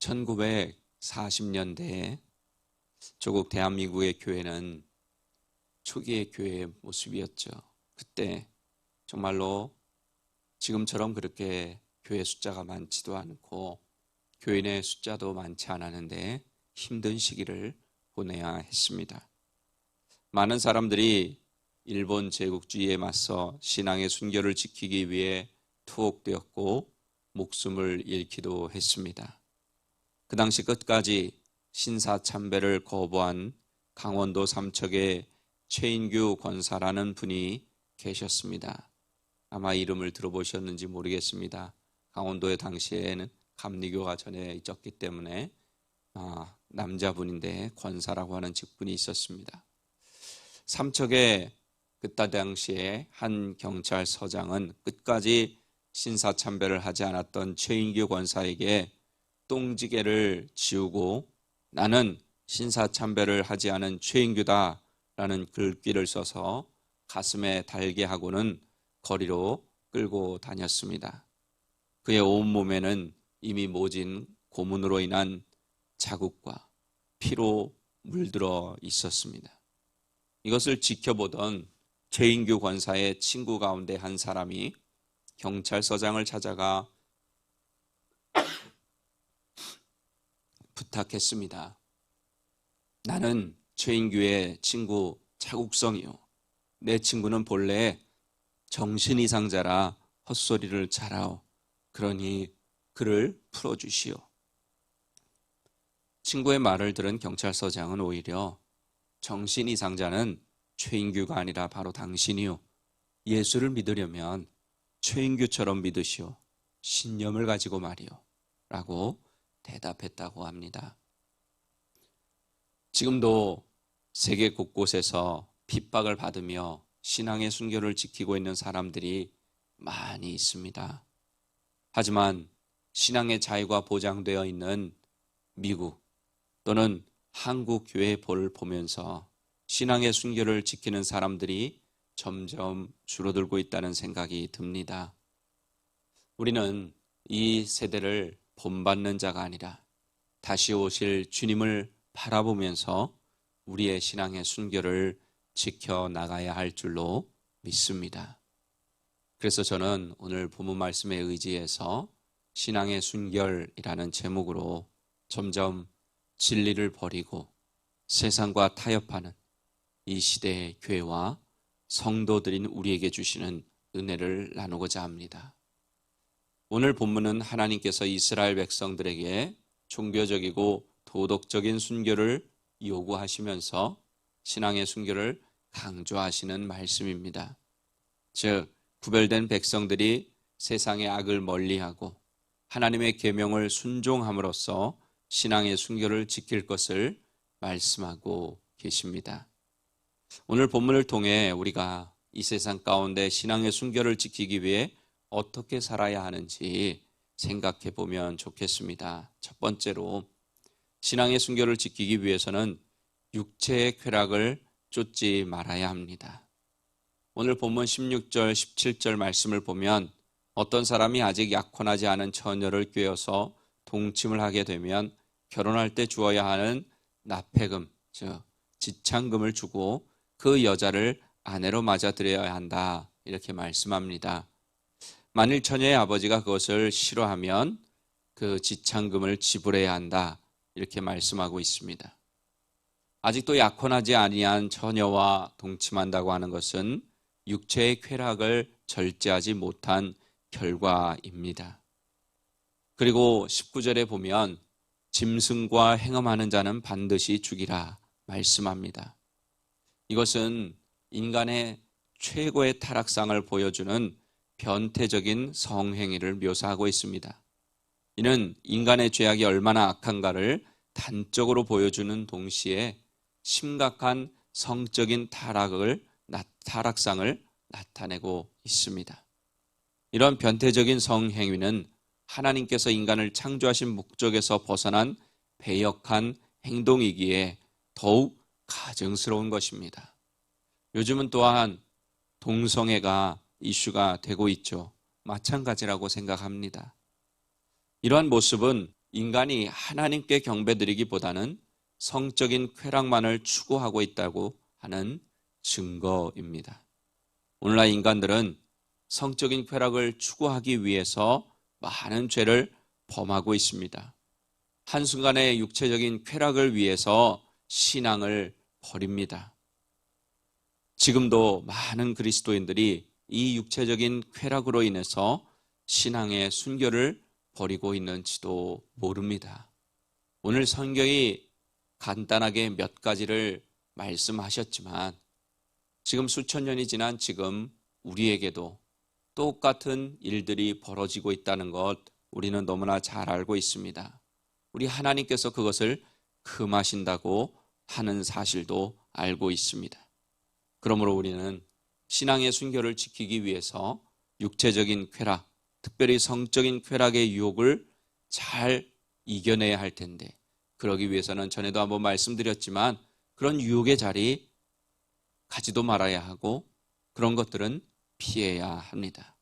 1940년대에 조국 대한민국의 교회는 초기의 교회의 모습이었죠. 그때 정말로 지금처럼 그렇게 교회 숫자가 많지도 않고 교인의 숫자도 많지 않았는데 힘든 시기를 보내야 했습니다. 많은 사람들이 일본 제국주의에 맞서 신앙의 순결을 지키기 위해 투옥되었고 목숨을 잃기도 했습니다. 그 당시 끝까지 신사참배를 거부한 강원도 삼척의 최인규 권사라는 분이 계셨습니다. 아마 이름을 들어보셨는지 모르겠습니다. 강원도에 당시에는 감리교가 전해 있었기 때문에 남자분인데 권사라고 하는 직분이 있었습니다. 삼척의 그때 당시에 한 경찰서장은 끝까지 신사참배를 하지 않았던 최인규 권사에게 똥지개를 지우고 나는 신사참배를 하지 않은 최인규다 라는 글귀를 써서 가슴에 달게 하고는 거리로 끌고 다녔습니다. 그의 온몸에는 이미 모진 고문으로 인한 자국과 피로 물들어 있었습니다. 이것을 지켜보던 최인규 권사의 친구 가운데 한 사람이 경찰서장을 찾아가 부탁했습니다. 나는 최인규의 친구 차국성이요. 내 친구는 본래 정신이상자라 헛소리를 잘하오. 그러니 그를 풀어주시오. 친구의 말을 들은 경찰서장은 오히려 정신이상자는 최인규가 아니라 바로 당신이요. 예수를 믿으려면 최인규처럼 믿으시오. 신념을 가지고 말이오. 라고 대답했다고 합니다. 지금도 세계 곳곳에서 핍박을 받으며 신앙의 순결을 지키고 있는 사람들이 많이 있습니다. 하지만 신앙의 자유가 보장되어 있는 미국 또는 한국 교회의 볼을 보면서 신앙의 순결을 지키는 사람들이 점점 줄어들고 있다는 생각이 듭니다. 우리는 이 세대를 본받는 자가 아니라 다시 오실 주님을 바라보면서 우리의 신앙의 순결을 지켜나가야 할 줄로 믿습니다. 그래서 저는 오늘 본문 말씀에 의지해서 신앙의 순결이라는 제목으로 점점 진리를 버리고 세상과 타협하는 이 시대의 교회와 성도들인 우리에게 주시는 은혜를 나누고자 합니다. 오늘 본문은 하나님께서 이스라엘 백성들에게 종교적이고 도덕적인 순결을 요구하시면서 신앙의 순결을 강조하시는 말씀입니다. 즉 구별된 백성들이 세상의 악을 멀리하고 하나님의 계명을 순종함으로써 신앙의 순결을 지킬 것을 말씀하고 계십니다. 오늘 본문을 통해 우리가 이 세상 가운데 신앙의 순결을 지키기 위해 어떻게 살아야 하는지 생각해 보면 좋겠습니다. 첫 번째로 신앙의 순결을 지키기 위해서는 육체의 쾌락을 쫓지 말아야 합니다. 오늘 본문 16절, 17절 말씀을 보면 어떤 사람이 아직 약혼하지 않은 처녀를 꿰어서 동침을 하게 되면 결혼할 때 주어야 하는 납폐금, 즉 지창금을 주고 그 여자를 아내로 맞아들여야 한다. 이렇게 말씀합니다. 만일 처녀의 아버지가 그것을 싫어하면 그 지창금을 지불해야 한다. 이렇게 말씀하고 있습니다. 아직도 약혼하지 아니한 처녀와 동침한다고 하는 것은 육체의 쾌락을 절제하지 못한 결과입니다. 그리고 19절에 보면 짐승과 행음하는 자는 반드시 죽이라 말씀합니다. 이것은 인간의 최고의 타락상을 보여주는 변태적인 성행위를 묘사하고 있습니다. 이는 인간의 죄악이 얼마나 악한가를 단적으로 보여주는 동시에 심각한 성적인 타락상을 나타내고 있습니다. 이런 변태적인 성행위는 하나님께서 인간을 창조하신 목적에서 벗어난 배역한 행동이기에 더욱 가증스러운 것입니다. 요즘은 또한 동성애가 이슈가 되고 있죠. 마찬가지라고 생각합니다. 이러한 모습은 인간이 하나님께 경배드리기보다는 성적인 쾌락만을 추구하고 있다고 하는 증거입니다. 오늘날 인간들은 성적인 쾌락을 추구하기 위해서 많은 죄를 범하고 있습니다. 한순간의 육체적인 쾌락을 위해서 신앙을 버립니다. 지금도 많은 그리스도인들이 이 육체적인 쾌락으로 인해서 신앙의 순결을 버리고 있는지도 모릅니다. 오늘 성경이 간단하게 몇 가지를 말씀하셨지만 지금 수천 년이 지난 지금 우리에게도 똑같은 일들이 벌어지고 있다는 것 우리는 너무나 잘 알고 있습니다. 우리 하나님께서 그것을 금하신다고 하는 사실도 알고 있습니다. 그러므로 우리는 신앙의 순결을 지키기 위해서 육체적인 쾌락, 특별히 성적인 쾌락의 유혹을 잘 이겨내야 할 텐데, 그러기 위해서는 전에도 한번 말씀드렸지만 그런 유혹의 자리 가지도 말아야 하고 그런 것들은 피해야 합니다.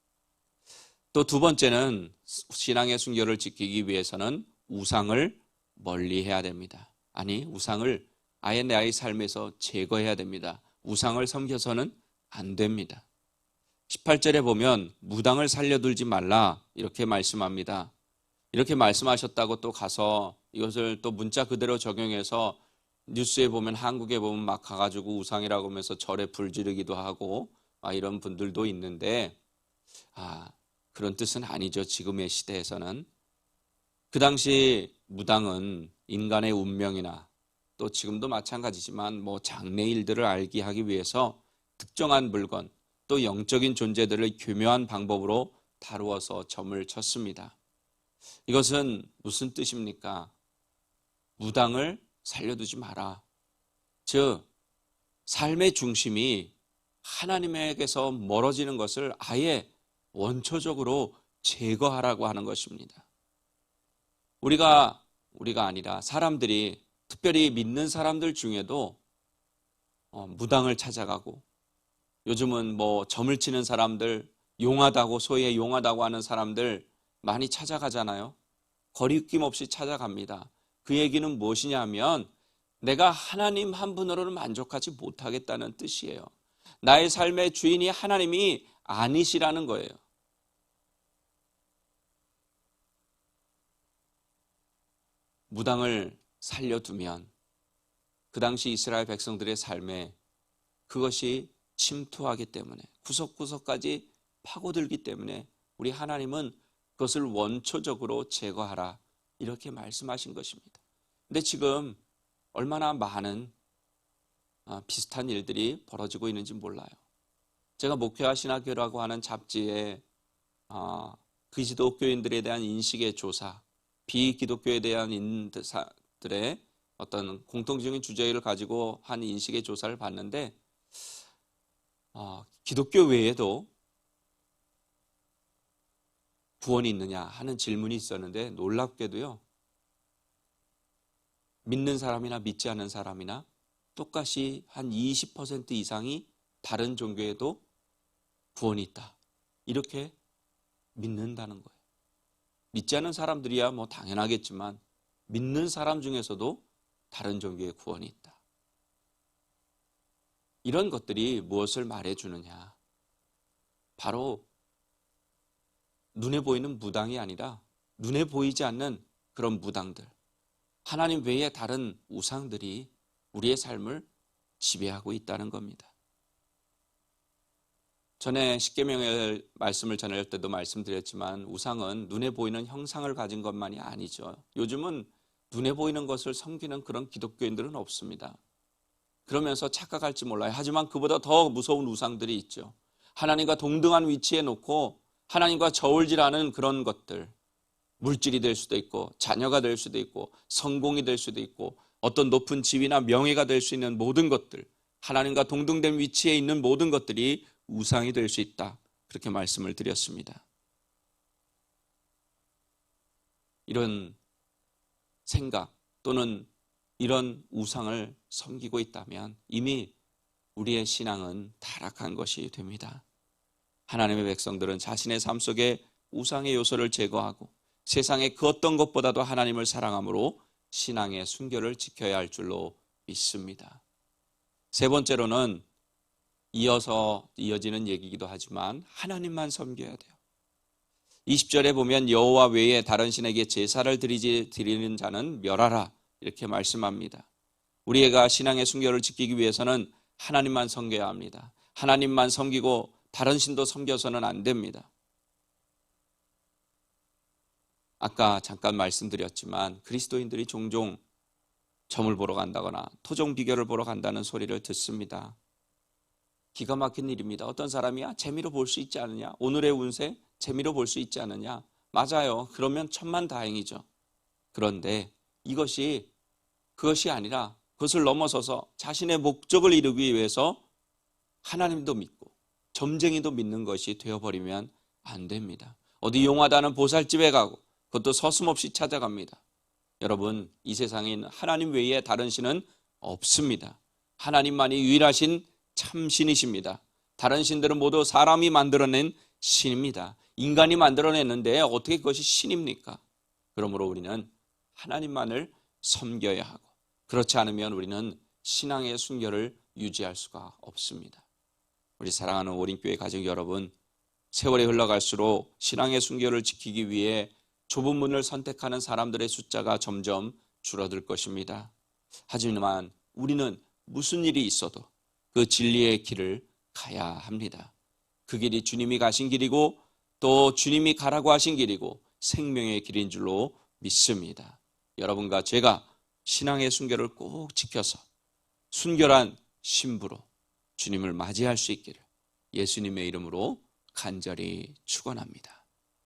또 두 번째는 신앙의 순결을 지키기 위해서는 우상을 멀리해야 됩니다. 아니, 우상을 아예 나의 삶에서 제거해야 됩니다. 우상을 섬겨서는 안 됩니다. 18절에 보면 무당을 살려두지 말라 이렇게 말씀합니다. 이렇게 말씀하셨다고 또 가서 이것을 또 문자 그대로 적용해서 뉴스에 보면, 한국에 보면 막 가가지고 우상이라고 하면서 절에 불 지르기도 하고 이런 분들도 있는데, 그런 뜻은 아니죠. 지금의 시대에서는. 그 당시 무당은 인간의 운명이나 또 지금도 마찬가지지만 장래일들을 알게 하기 위해서 특정한 물건 또 영적인 존재들을 교묘한 방법으로 다루어서 점을 쳤습니다. 이것은 무슨 뜻입니까? 무당을 살려두지 마라. 즉 삶의 중심이 하나님에게서 멀어지는 것을 아예 원초적으로 제거하라고 하는 것입니다. 우리가 아니라 사람들이, 특별히 믿는 사람들 중에도 무당을 찾아가고, 요즘은 점을 치는 사람들, 용하다고, 소위에 용하다고 하는 사람들 많이 찾아가잖아요. 거리낌 없이 찾아갑니다. 그 얘기는 무엇이냐 하면 내가 하나님 한 분으로는 만족하지 못하겠다는 뜻이에요. 나의 삶의 주인이 하나님이 아니시라는 거예요. 무당을 살려두면 그 당시 이스라엘 백성들의 삶에 그것이 침투하기 때문에, 구석구석까지 파고들기 때문에 우리 하나님은 그것을 원초적으로 제거하라 이렇게 말씀하신 것입니다. 근데 지금 얼마나 많은 비슷한 일들이 벌어지고 있는지 몰라요. 제가 목회와 신학교라고 하는 잡지에 기독교인들에 대한 인식의 조사, 비기독교에 대한 인들의 어떤 공통적인 주제를 가지고 한 인식의 조사를 봤는데, 기독교 외에도 구원이 있느냐 하는 질문이 있었는데, 놀랍게도요, 믿는 사람이나 믿지 않는 사람이나 똑같이 한 20% 이상이 다른 종교에도 구원이 있다, 이렇게 믿는다는 거예요. 믿지 않는 사람들이야 당연하겠지만 믿는 사람 중에서도 다른 종교에 구원이 있다. 이런 것들이 무엇을 말해주느냐? 바로 눈에 보이는 무당이 아니라 눈에 보이지 않는 그런 무당들, 하나님 외에 다른 우상들이 우리의 삶을 지배하고 있다는 겁니다. 전에 십계명의 말씀을 전할 때도 말씀드렸지만 우상은 눈에 보이는 형상을 가진 것만이 아니죠. 요즘은 눈에 보이는 것을 섬기는 그런 기독교인들은 없습니다. 그러면서 착각할지 몰라요. 하지만 그보다 더 무서운 우상들이 있죠. 하나님과 동등한 위치에 놓고 하나님과 저울질하는 그런 것들, 물질이 될 수도 있고 자녀가 될 수도 있고 성공이 될 수도 있고 어떤 높은 지위나 명예가 될 수 있는 모든 것들, 하나님과 동등된 위치에 있는 모든 것들이 우상이 될 수 있다, 그렇게 말씀을 드렸습니다. 이런 생각 또는 이런 우상을 섬기고 있다면 이미 우리의 신앙은 타락한 것이 됩니다. 하나님의 백성들은 자신의 삶 속에 우상의 요소를 제거하고 세상의 그 어떤 것보다도 하나님을 사랑함으로 신앙의 순결을 지켜야 할 줄로 믿습니다. 세 번째로는 이어지는 얘기이기도 하지만 하나님만 섬겨야 돼요. 20절에 보면 여호와 외에 다른 신에게 제사를 드리는 자는 멸하라 이렇게 말씀합니다. 우리가 신앙의 순결을 지키기 위해서는 하나님만 섬겨야 합니다. 하나님만 섬기고 다른 신도 섬겨서는 안 됩니다. 아까 잠깐 말씀드렸지만 그리스도인들이 종종 점을 보러 간다거나 토종 비결을 보러 간다는 소리를 듣습니다. 기가 막힌 일입니다. 어떤 사람이야 재미로 볼 수 있지 않느냐? 오늘의 운세 재미로 볼 수 있지 않느냐? 맞아요. 그러면 천만다행이죠. 그런데 그것이 아니라 그것을 넘어서서 자신의 목적을 이루기 위해서 하나님도 믿고 점쟁이도 믿는 것이 되어버리면 안 됩니다. 어디 용하다는 보살집에 가고 그것도 서슴없이 찾아갑니다. 여러분, 이 세상엔 하나님 외에 다른 신은 없습니다. 하나님만이 유일하신 참신이십니다. 다른 신들은 모두 사람이 만들어낸 신입니다. 인간이 만들어냈는데 어떻게 그것이 신입니까? 그러므로 우리는 하나님만을 섬겨야 하고 그렇지 않으면 우리는 신앙의 순결을 유지할 수가 없습니다. 우리 사랑하는 오린교회 가족 여러분, 세월이 흘러갈수록 신앙의 순결을 지키기 위해 좁은 문을 선택하는 사람들의 숫자가 점점 줄어들 것입니다. 하지만 우리는 무슨 일이 있어도 그 진리의 길을 가야 합니다. 그 길이 주님이 가신 길이고 또 주님이 가라고 하신 길이고 생명의 길인 줄로 믿습니다. 여러분과 제가 신앙의 순결을 꼭 지켜서 순결한 신부로 주님을 맞이할 수 있기를 예수님의 이름으로 간절히 축원합니다.